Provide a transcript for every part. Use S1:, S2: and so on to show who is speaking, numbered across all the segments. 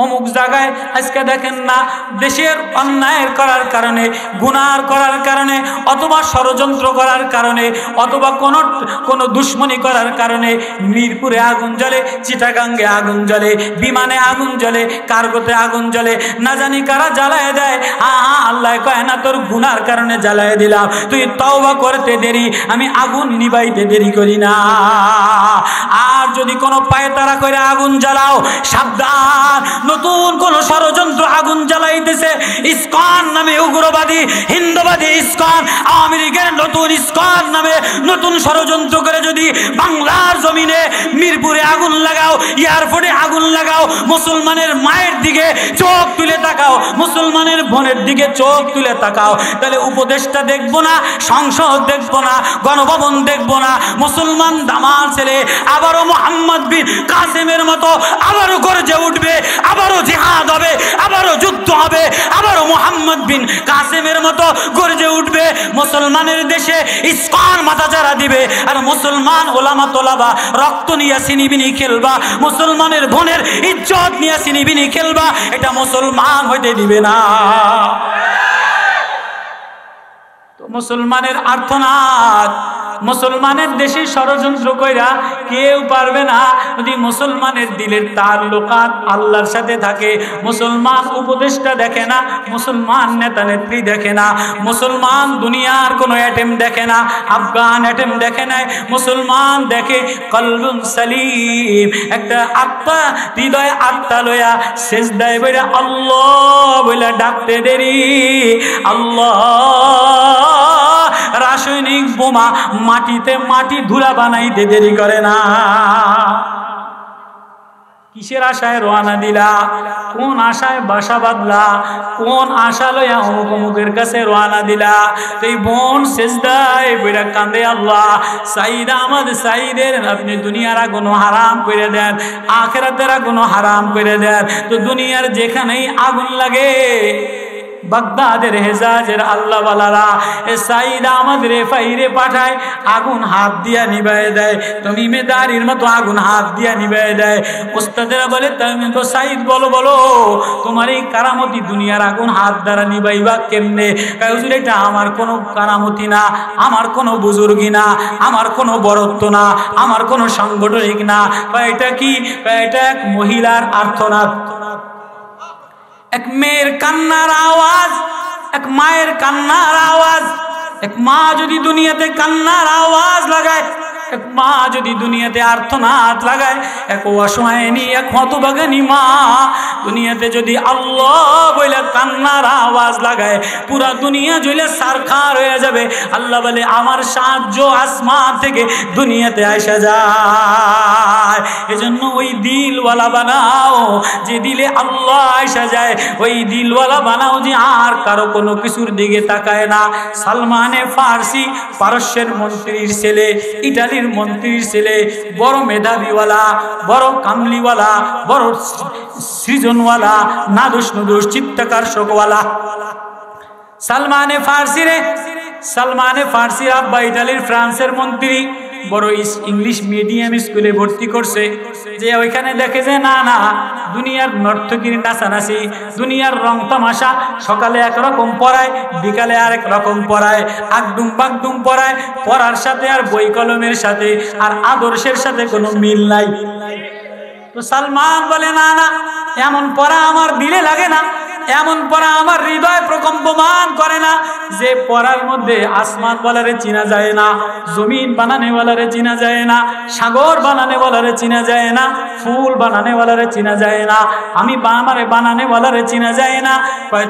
S1: অমুক জায়গায় আজকে দেখেন না দেশের অন্যায় করার কারণে, গুনাহ করার কারণে, অথবা ষড়যন্ত্র করার কারণে, অথবা কোনো দুশ্মনী করার কারণে মিরপুরে আগুন জ্বলে, চিটাগাঙ্গে আগুন জ্বলে, বিমানে আগুন জ্বলে, কার্গোতে আগুন জ্বলে, না জানি কারা জ্বালায় দেয়। আল্লাহ কয় না তোর গুনার কারণে জ্বালায় দিলাম, তুই তওবা করতে দেরি, আমি আগুন নিবাইতে দেরি করি না। আর যদি কোনো পায়তারা করে আগুন জ্বালাও, সাবধান, নতুন কোন ষড়যন্ত্র আগুন জ্বালাইতেছে। ইসকন নামে উগ্রবাদী হিন্দুবাদী ইসকন, আওয়ামী লীগের নতুন ইসকন নামে নতুন ষড়যন্ত্র করে যদি বাংলার জমিনে মিরপুরে আগুন লাগাও, এয়ারপোর্টে আগুন লাগাও, মুসলমানের মায়ের দিকে চোখ তুলে তাকাও, মুসলমানের বোনের দিকে চোখ তুলে তাকাও, তাহলে উপদেশটা দেখবো না, সংসদ দেখবো না, গণভবন দেখবো না, মুসলমান দামাল ছেলে আবারও মোহাম্মদ বিন কাসেমের মতো আবারও গর্জে উঠবে, আবারও জিহাদ হবে, আবারও যুদ্ধ হবে, আবারও মোহাম্মদ বিন কাসেমের মতো গর্জে উঠবে। মুসলমানের দেশে ইসকন মাথাচাড়া দিবে, আর মুসলমান ওলামা তোলাবা রক্ত নিয়ে সিনিবিনি খেলবা, মুসলমানের বোনের ইজ্জত নিয়ে সিনিবিনি খেলবা, এটা মুসলমান হইতে দিবে না। তো মুসলমানের আর্তনাদ, মুসলমানের দেশে ষড়যন্ত্র কইরা কেউ পারবে না যদি মুসলমানের দিলের তাল্লুকাত আল্লাহর সাথে থাকে। মুসলমান উপদেশটা দেখে না, মুসলমান নেতা নেত্রী দেখে না, মুসলমান দুনিয়ার কোনো অ্যাটেম দেখে না, আফগান অ্যাটেম দেখে নাই, মুসলমান দেখে কলবুন সালিম, একটা আত্মা, হৃদয় আত্মা লয়া সেজদায় বইরা আল্লাহ বইলা ডাকতে দেরি, আল্লাহ। রাসায়নিক বোমা মাটিতে মাটি ধুলা বানাইতে দেরি করে না। কিসের আশায় রওনা দিলা, কোন আশায় বাসা বাঁধলা, কোন আশা লইয়া অমুক অমুকের কাছে রওনা দিলা। তো এই বোন সেজদায় বইরা কান্দে, আল্লাহ সাইদ আহমদ সাইদের আপনি দুনিয়ার আগুন হারাম করে দেন, আখিরাতের আগুন হারাম করে দেন। তো দুনিয়ার যেখানেই আগুন লাগে, বাগদাদের হেজাজের আল্লাহ বালারা সাইদ আহমদ রেফাইরে পাঠায়, আগুন হাত দিয়া নিবাই দেয়, তুমি মেদারির মতো আগুন হাত দিয়া নিবাই দেয়। ওস্তাদেরা বলে তুমি তো সাইদ বলো বলো তোমার এই কারামতি দুনিয়ার আগুন হাত দ্বারা নিবাইবা কেমনে? হুজুর এটা আমার কোনো কারামতি না, আমার কোনো বুজুর্গি না, আমার কোনো বরত্ব না, আমার কোনো সাংগঠনিক না। এটা কি? এটা এক মহিলার আর্তনাদ, এক মেয়ের কান্নার আওয়াজ, এক মায়ের কান্নার আওয়াজ। এক মা যদি দুনিয়াতে কান্নার আওয়াজ লাগায়, এক মা যদি দুনিয়াতে আর্তনাদ লাগায়, এক অসহায়নি, এক হতভাগানি মা দুনিয়াতে যদি আল্লাহ বলে কান্নার আওয়াজ লাগায়, পুরা দুনিয়া জ্বলে সারখার হয়ে যাবে। আল্লাহ বলে আমার সাহায্য আসমান থেকে দুনিয়াতে আসা যায়। এজন্য ওই দিলওয়ালা বানাও যে দিলে আল্লাহ আসা যায়, ওই দিলওয়ালা বানাও যে আর কারো কোনো কিছুর দিকে তাকায় না। সালমানে ফার্সি পারস্যের মন্ত্রীর ছেলে, ইটালির মন্ত্রীর ছেলে, বড় মেধাবীওয়ালা, বড় কামলিওয়ালা, বড় সৃজনওয়ালা, নাদুস নুদুস চিত্তাকর্ষকওয়ালা সালমানে ফার্সি রে। সালমানে ফার্সি আব্বা ইটালির ফ্রান্সের মন্ত্রী, বড় ইংলিশ মিডিয়াম স্কুলে ভর্তি করছে। যে ওইখানে দেখে যে না না দুনিয়ার নর্তকীর নাচানাচি, দুনিয়ার রং তামাশা, সকালে একরকম পড়ায়, বিকালে আরেক রকম পড়ায়, আগডুম বাগডুম পড়ায়, পড়ার সাথে আর বই কলমের সাথে আর আদর্শের সাথে কোনো মিল নাই। তো সালমান বলে না না এমন পড়া আমার দিলে লাগে না, এমন পড়া আমার হৃদয় প্রকম্পমান করে না। যে পড়ার মধ্যে আসমান বলারে চিনা যায় না, জমিন বানানে বলারে চিনা যায় না, সাগর বানানে বলারে চিনা যায় না, ফুল বানানে বলারে চিনা যায় না, আমি আমারে বানানে বলারে চিনা যায় না।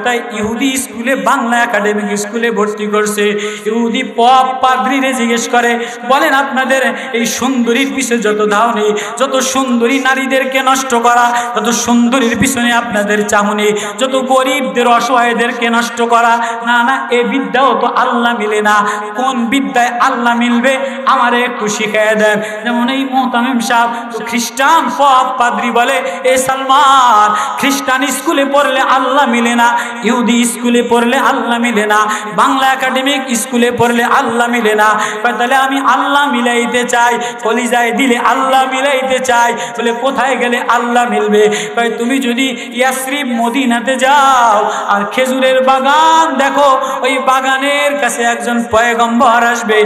S1: তাই ইহুদি স্কুলে, বাংলা একাডেমিক স্কুলে ভর্তি করছে। ইহুদি পপ পাদ্রীরে জিজ্ঞেস করে, বলেন আপনাদের এই সুন্দরীর পিছনে যত ধাওনি, যত সুন্দরী নারীদেরকে নষ্ট করা, যত সুন্দরীর পিছনে আপনাদের চাহনি, যত গরিবদের অসহায়দেরকে নষ্ট করা, না না এ বিদ্যাও তো আল্লাহ মিলে না। কোন বিদ্যায় আল্লাহ মিলবে আমারে একটু শিখিয়ে দেন। যেমন এই মুহতামিম সাহেব তো খ্রিস্টান পপ পাদ্রী বলে, এ সালমান খ্রিস্টান স্কুলে পড়লে আল্লাহ মিলে না, ইহুদি স্কুলে পড়লে আল্লাহ মিলে না, বাংলা একাডেমিক স্কুলে পড়লে আল্লাহ মিলে না। তাহলে আমি আল্লাহ মিলাইতে চাই, কলিজায় দিলে আল্লাহ মিলাইতে চাই, বলে কোথায় গেলে আল্লাহ মিলবে? তুমি যদি ইয়াসরিব মদিনাতে যাও আর খেজুরের বাগান দেখো, ওই বাগানের কাছে একজন পয়গম্বর আসবে,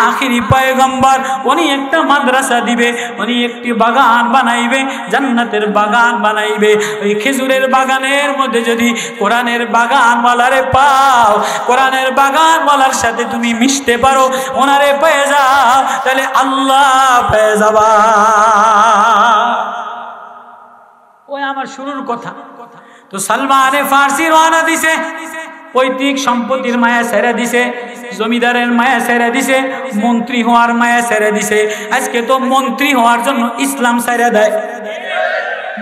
S1: আখিরি পয়গম্বর, উনি একটা মাদ্রাসা দিবে, উনি একটি বাগান বানাইবে, জান্নাতের বাগান বানাইবে। ওই খেজুরের বাগানের মধ্যে যদি কোরআনের বাগানওয়ালারে পাও, কোরআনের বাগানওয়ালার সাথে তুমি মিশতে পারো, ওনারে পেয়ে যাও, তাহলে আল্লাহ পেয়ে যাবা। ওই আমার শুরুর কথা। তো সালমানে ফার্সি রওনা দিছে, পৈতৃক সম্পত্তির মায়া ছেড়ে দিছে, জমিদারের মায়া ছেড়ে দিছে, মন্ত্রী হওয়ার মায়া ছেড়ে দিছে। আজকে তো মন্ত্রী হওয়ার জন্য ইসলাম ছেড়ে দেয়,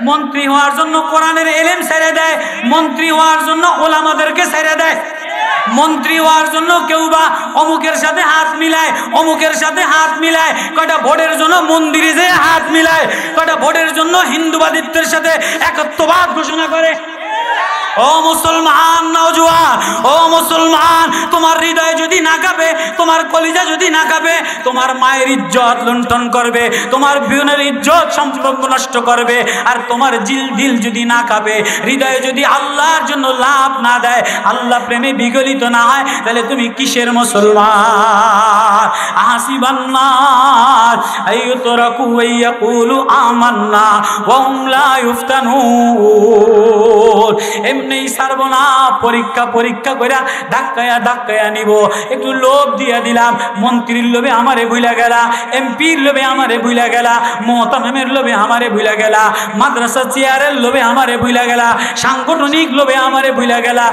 S1: মন্ত্রী হওয়ার জন্য কোরআনের ইলম ছেড়ে দেয়, মন্ত্রী হওয়ার জন্য ওলামাদেরকে ছেড়ে দেয়, মন্ত্রী হওয়ার জন্য কেউ বা অমুকের সাথে হাত মিলায়, অমুকের সাথে হাত মিলায়, কয়টা ভোটের জন্য মন্দিরে যেয়ে হাত মিলায়, কয়টা ভোটের জন্য হিন্দুবাদিত্বের সাথে একত্ববাদ ঘোষণা করে। ও মুসলমান নওজোয়ান, ও মুসলমান, তোমার হৃদয় যদি না কাঁপে, তোমার কলিজা যদি না কাঁপে, তোমার মায়ের ইজ্জত লুণ্ঠন করবে, তোমার বোনের ইজ্জত সম্পর্ক নষ্ট করবে, আর তোমার দিল যদি না কাঁপে, হৃদয়ে যদি আল্লাহর জন্য লাভ না দেয়, আল্লাহ প্রেমে বিগলিত না হয়, তাহলে তুমি কিসের মুসলমান? আহাসিবান্নাস আইয়ুতরাকু ওয়ায়াকুলু আমান্না ওয়া হুম লা ইফতানুন। এমনি ছাড়বো না, পরীক্ষা করে ধাক্কায়া নিব। একটু লোভ দিয়া দিলাম, মন্ত্রীর লোভে আমারে ভুলা গেলা, এমপির লোভে আমারে ভুলা গেলা, মোহতামের লোভে আমারে ভুলা গেলা, মাদ্রাসা চেয়ারের লোভে আমারে ভুলা গেলা, সাংগঠনিক লোভে আমারে ভুলা গেলা।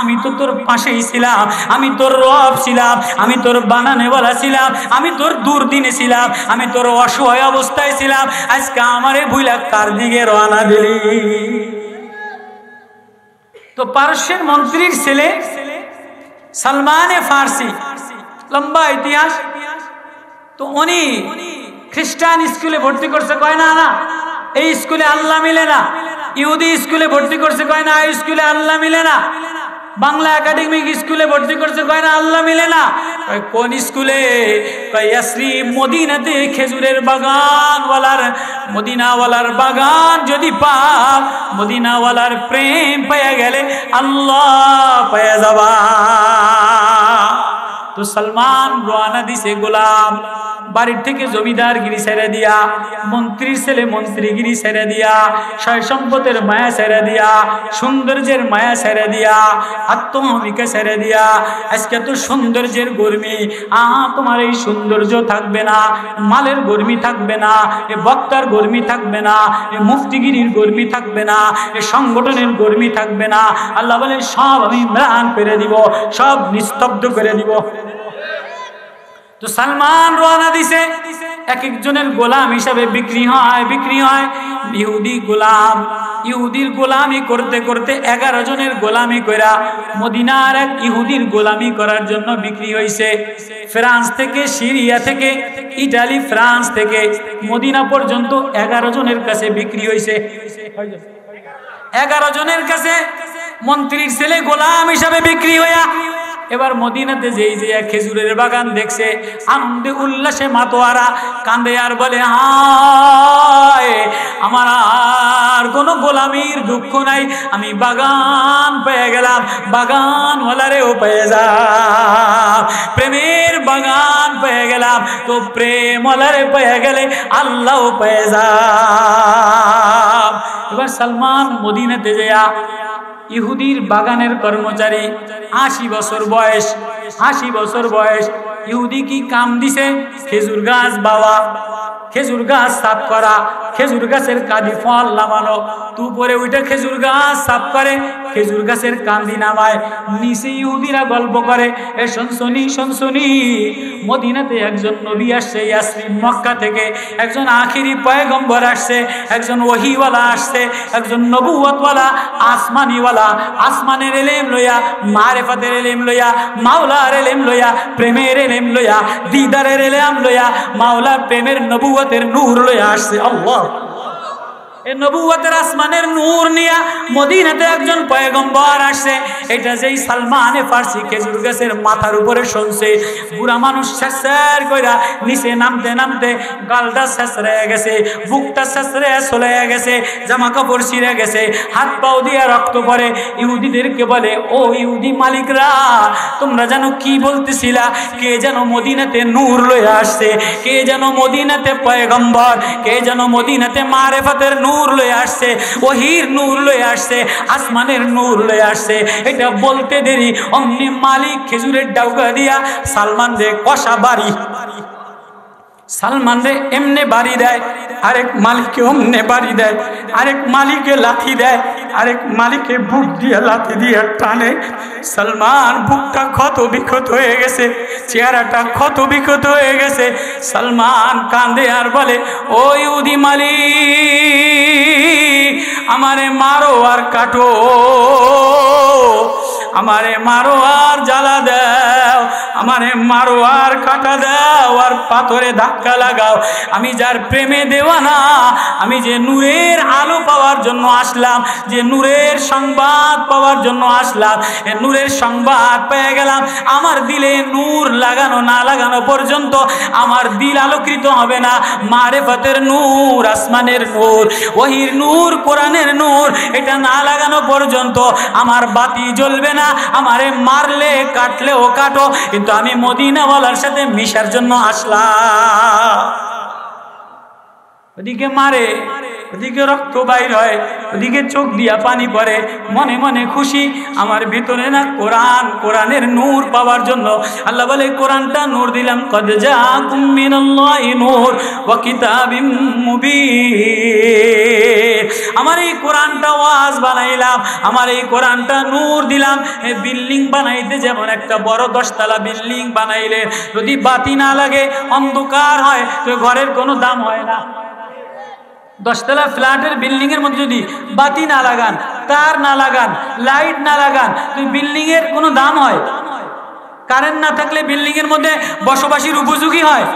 S1: আমি তো তোর পাশেই ছিলাম, আমি তোর রব ছিলাম, আমি তোর বানানেওয়ালা ছিলাম, আমি তোর দুর্দিনে ছিলাম, আমি তোর অসহায় অবস্থায় ছিলাম, আজকে আমারে ভুলা কার দিকে রওনা দিলি? তো পারস্যের মন্ত্রীর ছেলে সালমানে ফার্সি, লম্বা ইতিহাস। তো উনি খ্রিস্টান স্কুলে ভর্তি করছে, কয় না না এই স্কুলে আল্লাহ মিলে না। ইহুদি স্কুলে ভর্তি করছে, কয় না এই স্কুলে আল্লাহ মিলে না। বাংলা একাডেমিক স্কুলে ভর্তি করছে, কয় না আল্লাহ মিলে না। কোন স্কুলে? ইয়াসরিব মদিনাতে খেজুরের বাগানওয়ালার, মদিনাওয়ালার বাগান যদি পাও, মদিনাওয়ালার প্রেম পেয়ে গেলে আল্লাহ পেয়ে যাবা। তো সালমান রওনা দিছে গোলাম, বাড়ির থেকে জমিদারগিরি ছেড়ে দিয়া, মন্ত্রীর ছেলে মন্ত্রীগিরি ছেড়ে দিয়া, সয় সম্পদের মায়া ছেড়ে দিয়া, সৌন্দর্যের মায়া ছেড়ে দিয়া, আত্মহমিকে ছেড়ে দিয়া। আজকে তো সৌন্দর্যের গর্মি, তোমার এই সৌন্দর্য থাকবে না, মালের গর্মি থাকবে না, এ বক্তার গর্মি থাকবে না, এ মুফতিগিরির গর্মি থাকবে না, এ সংগঠনের গর্মি থাকবে না। আল্লাহ বলে সব আমি ম্লান করে দিব, সব নিস্তব্ধ করে দিব। তো সালমান রওনা দিছে, এক একজনের গোলাম হিসাবে বিক্রি হয়। ইহুদি গোলাম, ইহুদির গোলামি করতে করতে 11 জনের গোলামি কইরা মদিনার এক ইহুদির গোলামি করার জন্য বিক্রি হয়েছে। ফ্রান্স থেকে, সিরিয়া থেকে, ইটালি, ফ্রান্স থেকে মদিনা পর্যন্ত 11 জনের কাছে বিক্রি হয়েছে। 11 জনের কাছে মন্ত্রীর ছেলে গোলাম হিসাবে বিক্রি হইয়া এবার মদিনাতে যেই যে খেজুরের বাগান দেখছে, আনন্দে উল্লাসে মাতোয়ারা, কান্দে আর বলে হায় আমার আর কোনো গোলামির দুঃখ নাই, আমি বাগান পেয়ে গেলাম, বাগানওয়ালারেও পেয়ে যাও, প্রেমের বাগান পেয়ে গেলাম। তো প্রেমওয়ালারে পেয়ে গেলে আল্লাহও পেয়ে যাও। এবার সালমান মদিনাতে যায়া ইহুদির বাগানের কর্মচারী, 80 বছর বয়স, ইহুদি কি কাম দিছে? খেজুর গাছ বাওয়া, খেজুর গাছ সাফ করা, খেজুর গাছের কাঁদি ফল নামানো। দুপুরে ওইটা খেজুর গাছ সাফ করে, খেজুর গাছের কান্দি নামায়। নিচে ইহুদিরা গল্প করে, এ শোনসনি মদিনাতে একজন নবী আসছে, ইয়াসরিব মক্কা থেকে একজন আখিরি পয়গম্বর আসছে, একজন ওহীওয়ালা আসছে, একজন নবুয়তওয়ালা, আসমানিওয়ালা, আসমানের ইলম লইয়া, মারিফাতের ইলম লইয়া, মাওলার ইলম লইয়া, প্রেমের ইলম লইয়া, দিদারের ইলম লইয়া, মাওলার প্রেমের নবুয়তের নূর লইয়া আসছে। আল্লাহ, এই নবুয়তের আসমানের নূর নিয়া মদিনাতে একজন পয়গম্বর আসছে। এটা যেই সালমানে ফার্সি খেজুর গাছের মাথার উপরে শুনছে, বুড়া মানুষ শেষের কইরা নিচে নামতে নামতে গালটা শেষরে গেছে, বুকটা শেষরে চলে গেছে, জামা কাপড় ছিঁড়ে গেছে, হাত পাও দিয়া রক্ত পড়ে। ইহুদিদেরকে বলে, ও ইহুদি মালিকরা, তোমরা যেন কি বলতেছিলা? কে যেন মদিনাতে নূর লয়ে আসছে, কে যেন মদিনাতে পয়গম্বর, কে যেন মদিনাতে মারেফাতের নূর লয়ে আসছে, ওহির নূর লয়ে আসছে, আসমানের নূর লয়ে আসছে। এটা বলতে দেরি অমনি মালিক খেজুরের ডাউকা দিয়া সালমান রে কষা বাড়ি, সালমান রে এমনে বাড়ি দেয়, আরেক মালিককে অমনে বাড়ি দেয়, আরেক মালিকে লাথি দেয়, আরেক মালিকে বুক দিয়ে লাথি দিয়ে টানে। সালমান বুকটা ক্ষত বিক্ষত হয়ে গেছে, চেহারাটা ক্ষত বিক্ষত হয়ে গেছে। সালমান কান্দে আর বলে, ও ইহুদি মালিক, আমারে মারো আর কাটো, আমারে মারো আর জ্বালা দাও, আমারে মারো আর কাটা দাও, আর পাথরে ধাক্কা লাগাও। আমি যার প্রেমে দেওয়ানা, আমি যে নূরের আলো পাওয়ার জন্য আসলাম, যে নূরের সংবাদ পাওয়ার জন্য আসলাম, এ নূরের সংবাদ পেয়ে গেলাম। আমার দিলে নূর লাগানো না লাগানো পর্যন্ত আমার দিল আলোকিত হবে না। মারেফাতের নূর, আসমানের নূর, ওহির নূর, কোরআনের নূর, এটা না লাগানো পর্যন্ত আমার বাতি জ্বলবে না। আমারে মারলে কাটলেও কাটো, কিন্তু আমি মদিনাওয়ালার সাথে মিশার জন্য আসলাম। ওদিকে মারে, ওদিকে রক্ত বাইর হয়, ওদিকে চোখ দিয়া পানি পড়ে, মনে মনে খুশি। আমার ভিতরে না কোরআন, কোরআনের নূর পাওয়ার জন্য আল্লাহ বলে, কোরআনটা নূর দিলাম। কদ জাআকুম মিনাল্লাহি নূর ওয়া কিতাবিম মুবিন। আমার এই কোরআনটা ওয়াজ বানাইলাম, আমার এই কোরআনটা নূর দিলাম। এই বিল্ডিং বানাইতে যেমন একটা বড় 10 তলা বিল্ডিং বানাইলে যদি বাতি না লাগে, অন্ধকার হয়, তো ঘরের কোনো দাম হয় না। 10 তলা ফ্ল্যাটের বিল্ডিং এর মধ্যে যদি বাতি না লাগান, তার না লাগান, লাইট না লাগান, তো বিল্ডিং এর কোনো দাম হয়? কারেন্ট না থাকলে বিল্ডিং এর মধ্যে বসবাসীর উপযোগী হয়?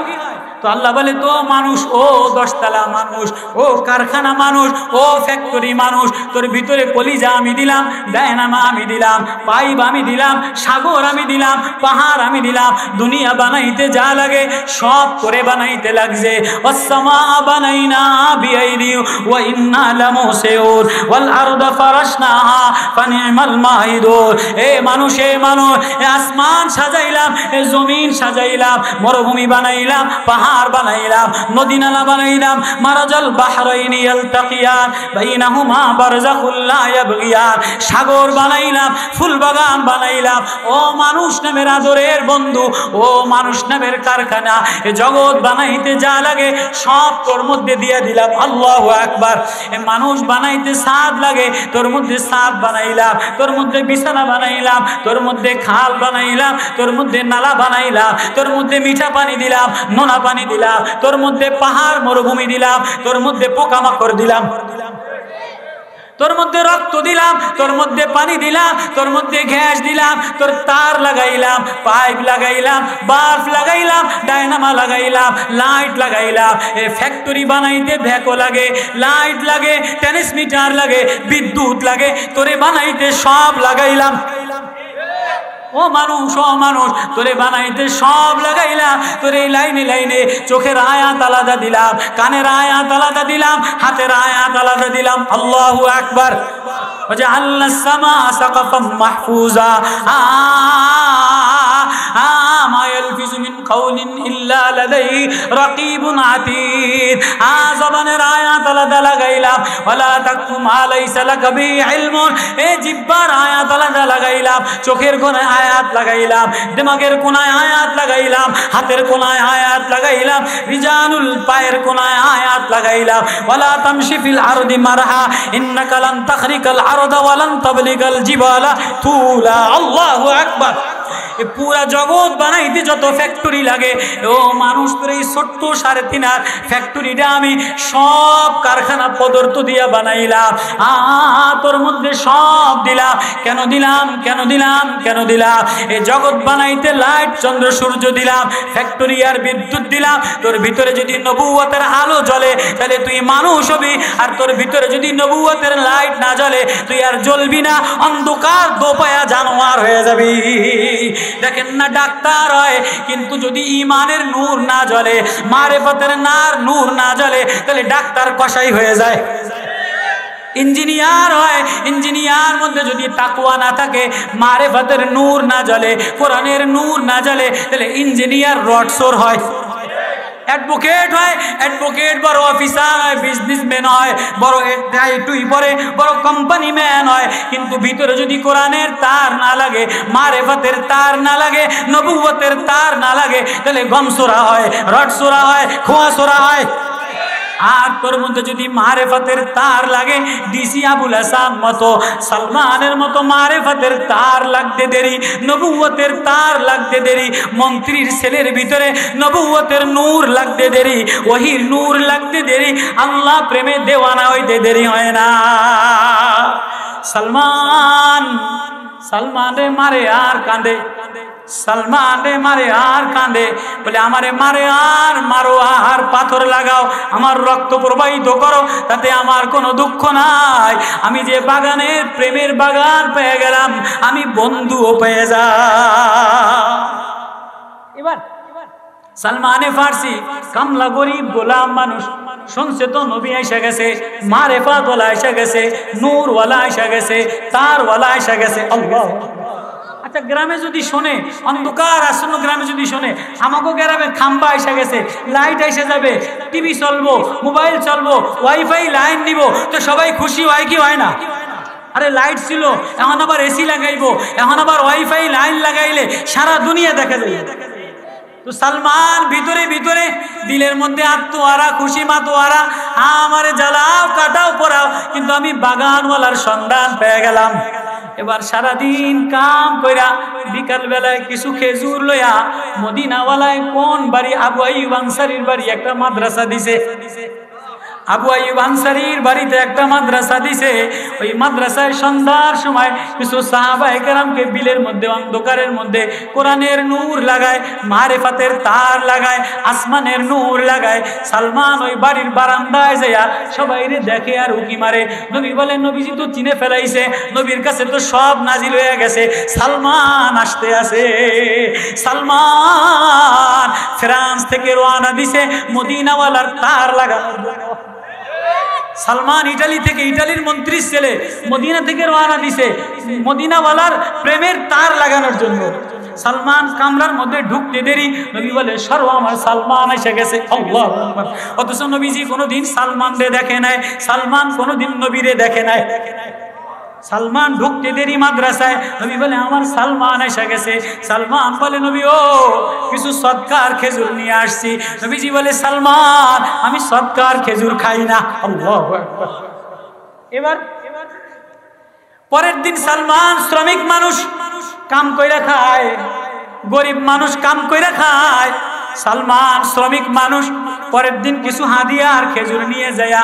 S1: তো আল্লাহ বলে, তো মানুষ, ও 10 তলা মানুষ, ও কারখানা মানুষ, ও ফ্যাক্টরি মানুষ, তোর ভিতরে কলিজা আমি দিলাম, ডায়নামা আমি দিলাম, পাইপ আমি দিলাম, সাগর আমি দিলাম, পাহাড় আমি দিলাম। দুনিয়া বানাইতে যা লাগে সব করে বানাইতে লাগছে। ওয়াসসামা বানাইনা বিআইদি ওয়া ইন্না লামুসিউন ওয়াল আরদা ফারাশনাহা ফানিমাল মাহিদুন। এ মানুষ, এ মানুষ, এ আসমান সাজাইলাম, এ জমিন সাজাইলাম, মরুভূমি বানাইলাম, পাহাড় বানাইলাম, নদী নালা বানাইলাম। মারাজাল বাহরাইনি ইয়ালতাকিয়ান বাইনাহুমা বারযাখুল লা ইয়াবগিয়ান। সাগর বানাইলাম, ফুল বাগান বানাইলাম। ও মানুষ নামের আদরের বন্ধু, ও মানুষ নামের কারখানা, এ জগৎ বানাইতে যা লাগে সব তোর মধ্যে দিয়ে দিলাম। আল্লাহু আকবার। এ মানুষ বানাইতে ছাদ লাগে, তোর মধ্যে ছাদ বানাইলাম, তোর মধ্যে বিছানা বানাইলাম, তোর মধ্যে খাল বানাইলাম, তোর মধ্যে নালা বানাইলাম, তোর মধ্যে মিঠা পানি দিলাম, নোনা পানি দিলাম, তোর মধ্যে পাহাড় মরুভূমি দিলাম, তোর মধ্যে পোকামাকড় দিলাম, তোর মধ্যে রক্ত দিলাম, তোর মধ্যে পানি দিলাম, তোর মধ্যে গ্যাস দিলাম, তোর তার লাগাইলাম, পাইপ লাগাইলাম, বাল্ব লাগাইলাম, ডায়নামা লাগাইলাম, লাইট লাগাইলাম। এই ফ্যাক্টরি বানাইতে ভ্যাকো লাগে, লাইট লাগে, ট্রান্সমিটার লাগে, বিদ্যুৎ লাগে, তোরে বানাইতে সব লাগাইলাম। ও মানুষ, ও মানুষ, তোরে বানাইতে সব লাগাইলাম। তোর এই লাইনে লাইনে চোখের আয়াত আলাদা দিলাম, কানের আয়াত আলাদা দিলাম, হাতের আয়াত আলাদা দিলাম। আল্লাহু আকবার। ওয়াজআলনা সামা সাকাফাম মাহফুজা মা ইয়ালফিজু মিন কাউলিন ইল্লা লাদাইহি রাকিবুন আতীদ। জবানের আয়াত আলাদা লাগাইলাম। ওয়ালা তাকফু মা লাইসা লাকা বিহি ইলমুন। এই জিহ্বার আয়াত আলাদা লাগাইলাম, চোখের কোণায় আয়াত লাগাইলাম, দিমাগের কোণায় আয়াত লাগাইলাম, হাতের কোণায় আয়াত লাগাইলাম, রিজানুল পায়ের কোণায় আয়াত লাগাইলাম। ওয়ালা তামশি ফিল আরদি মারহা ইন্নাকা লান তাখরিকাল আরদা ওয়া লান তাবলিগাল জিবালা তুলা। আল্লাহু আকবার। এই পুরা জগৎ বানাইতে যত ফ্যাক্টরি লাগে, ও মানুষ তোর এই ছোট্ট 3.5 ফ্যাক্টরিটা আমি সব কারখানা পদার্থ দিয়া বানাইলাম, তোর মধ্যে সব দিলাম। কেন দিলাম? কেন দিলাম? কেন দিলাম? এই জগৎ বানাইতে লাইট চন্দ্র সূর্য দিলাম, ফ্যাক্টরি আর বিদ্যুৎ দিলাম। তোর ভিতরে যদি নবুয়তের আলো জ্বলে তাহলে তুই মানুষ হবি, আর তোর ভিতরে যদি নবুয়তের লাইট না জ্বলে তুই আর জ্বলবি না, অন্ধকার দোপায়া জানোয়ার হয়ে যাবি। দেখেন না, ডাক্তার হয় কিন্তু যদি ইমানের নূর না জ্বলে, মারেফতের নূর না জ্বলে, তাহলে ডাক্তার কসাই হয়ে যায়। ইঞ্জিনিয়ার হয়, ইঞ্জিনিয়ার মধ্যে যদি তাকওয়া না থাকে, মারেফতের নূর না জ্বলে, কোরআনের নূর না জ্বলে, তাহলে ইঞ্জিনিয়ার রডসোর হয়। অ্যাডভোকেট হয়, অ্যাডভোকেট বড় অফিসার হয়, বিজনেসম্যান হয়, বড় টুই পরে বড় কোম্পানি ম্যান হয়, কিন্তু ভিতরে যদি কোরআনের তার না লাগে, মারেফতের তার না লাগে, নবুয়তের তার না লাগে, তাহলে গমসোরা হয়, রডসোরা হয়, খোয়াসোরা হয়। আর তোর মধ্যে যদি মারেফতের তার লাগে, ডিসি আবুল হাসান মতো, সালমানের মতো মারেফতের তার লাগতে দেরি, নবুয়তের তার লাগতে দেরি, মন্ত্রীর ছেলের ভিতরে নবুয়তের নূর লাগতে দেরি, ওহির নূর লাগতে দেরি, আল্লাহ প্রেমে দেওয়ানা হইতে দেরি হয় না। সালমানে মারে আর কাঁদে, সালমানে মারে আর কাঁদে, বলে আমারে মারে আর মারো, আর পাথর লাগাও, আমার রক্ত প্রবাহিত করো, তাতে আমার কোনো দুঃখ নাই। আমি যে বাগানের প্রেমের বাগান পেয়ে গেলাম, আমি বন্ধুও পেয়ে যা। এবার সালমানে ফার্সি কামলা গরিব গোলাম মানুষ শুনছে তো নবী আইসা গেছে, মারেফাত ওয়ালা আইসা গেছে, নূর ওয়ালা আইসা গেছে, তার ওয়ালা আইসা গেছে। আল্লাহ। আচ্ছা, গ্রামে যদি শোনে, অন্ধকার আসন্ন গ্রামে যদি শোনে আমাকে গ্রামে খাম্বা এসে গেছে, লাইট এসে যাবে, টিভি চলবো, মোবাইল চলবো, ওয়াইফাই লাইন নিব, তো সবাই খুশি হয় কি হয় না? আরে লাইট ছিল, এখন আবার এসি লাগাইবো, এখন আবার ওয়াইফাই লাইন লাগাইলে সারা দুনিয়া দেখা যাবে। তো সালমান ভিতরে ভিতরে দিলের মধ্যে আত্মহারা, খুশি মাতোয়ারা, আমারে জ্বালাও কাটাও পড়াও, কিন্তু আমি বাগানওয়ালার সন্ধান পেয়ে গেলাম। এবার সারাদিন কাম কইরা বিকাল বেলায় কিছু খেজুর লইয়া মদিনাওয়ালায় কোন বাড়ি, আবু আইয়ুব আনসারীর বাড়ি একটা মাদ্রাসা দিছে। আবু আইয়ুব আনসারীর বাড়িতে একটা মাদ্রাসা দিছে। ওই মাদ্রাসায় সন্ধ্যার সময় কিছু সাহাবায়ে কেরামকে বিলের মধ্যে, অন্ধকারের মধ্যে কোরআনের নূর লাগায়, মারেফাতের তার লাগায়, আসমানের নূর লাগায়। সালমান ওই বাড়ির বারান্দায় যাইয়া সবাইরে দেখে আর উকি মারে। নবী বলেন, নবীজি তো চিনে ফেলাইছে, নবীর কাছে তো সব নাজিল হয়ে গেছে, সালমান আসতে আছে। সালমান ফ্রান্স থেকে রওনা দিছে মদিনাওয়ালার তার লাগানোর জন্য। সালমান ইটালি থেকে, ইটালির মন্ত্রীর ছেলে, মদিনা থেকে রওনা দিছে মদিনাওয়ালার প্রেমের তার লাগানোর জন্য। সালমান কামরার মধ্যে ঢুকতে দেরি, নবী বলে, সর্ব আমার সালমান এসে গেছে। আল্লাহু আকবার। অথচ নবীজি কোনোদিন সালমানরে দেখে নাই, সালমান কোনোদিন নবীরে দেখে নাই। সালমান ঢুকতে দেরি মাদ্রাসায়, নবী বলে, আমার সালমান এসে গেছে। সালমান বলে, নবী ও কিছু সদকার খেজুর নিয়ে আসছি। নবীজি বলে, সালমান আমি সদকার খেজুর খাই না। আল্লাহু আকবার। এবার পরের দিন সালমান শ্রমিক মানুষ, কাম কইরা খায়, গরিব মানুষ কাম কইরা খায়। সালমান শ্রমিক মানুষ, পরের দিন কিছু হাদিয়া আর খেজুর নিয়ে যায়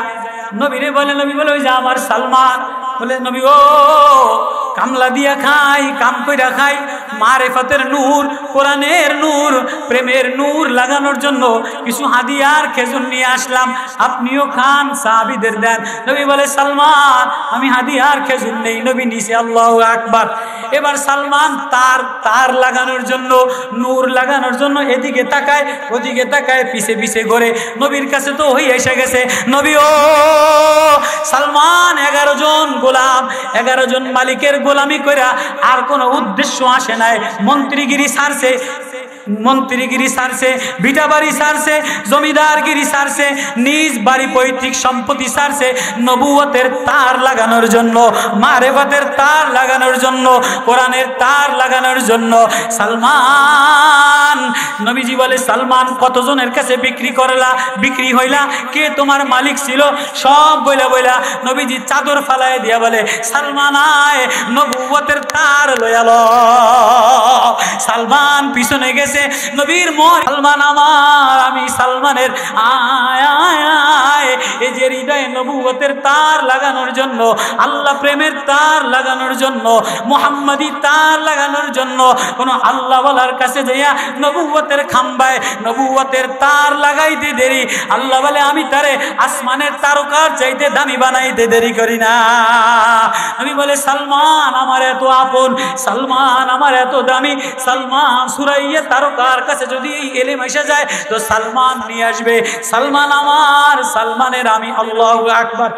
S1: নবীরে বলে, নবী বলে, ওই যে আমার সালমান। বলে, নবী ও কামলা দিয়া খাই, কাম কইরা খাই, মারেফতের নূর, কোরআনের নূর, প্রেমের নূর লাগানোর জন্য কিছু হাদিয়ার খেজুর নিয়ে আসলাম, আপনিও খান, সাহাবীদের দেন। নবী বলে, সালমান আমি হাদিয়ার খেজুর নেই, নবী নিছে। আল্লাহু আকবার। এবার সালমান তার লাগানোর জন্য, নূর লাগানোর জন্য এদিকে তাকায়, ওদিকে তাকায়, পিছে পিছে ঘোরে। নবীর কাছে তো হই এসে গেছে। নবী ও সালমান 11 জন গোলাম, 11 জন মালিকের গোলামি কইরা আর কোনো উদ্দেশ্য আসে নাই, মন্ত্রীগিরি ছাড়ছে। মন্ত্রীগিরি ছাড়ছে, ভিটা বাড়ি ছাড়ছে, জমিদারগিরি ছাড়ছে, নিজ বাড়ি পৈতৃক সম্পত্তি ছাড়ছে নবুয়তের তার লাগানোর জন্য, মারেফাতের তার লাগানোর জন্য, কোরআনের তার লাগানোর জন্য। সালমান, নবীজি বলে সালমান কতজনের কাছে বিক্রি হইলা, কে তোমার মালিক ছিল, সব বইলা বইলা নবীজি চাদর ফালায় দিয়া বলে সালমান আয় নবুয়তের তার লয়ালো। সালমান পিছনে গেছে, নবীর মন সালমান আমার, আমি সালমানের আয় আয় আয়, এই যে হৃদয়ে নবুয়তের তার লাগানোর জন্য, আল্লাহ প্রেমের তার লাগানোর জন্য, মুহাম্মাদি তার লাগানোর জন্য কোন আল্লাহ ওয়ালার কাছে যাইয়া নবুয়তের খাম্বায় নবুয়তের তার লাগাইতে দেরি, আল্লাহ বলে আমি তারে আসমানের তারকার চাইতে দামি বানাইতে দেরি করি না। আমি বলে সালমান আমার এত আপন, সালমান আমার এত দামি, সালমান সুরাইয়া তারকার কাছে যদি এই এলেম এসে যায় তো সালমান নিয়ে আসবে, সালমান আমার, সালমানের আমি। আল্লাহু আকবার।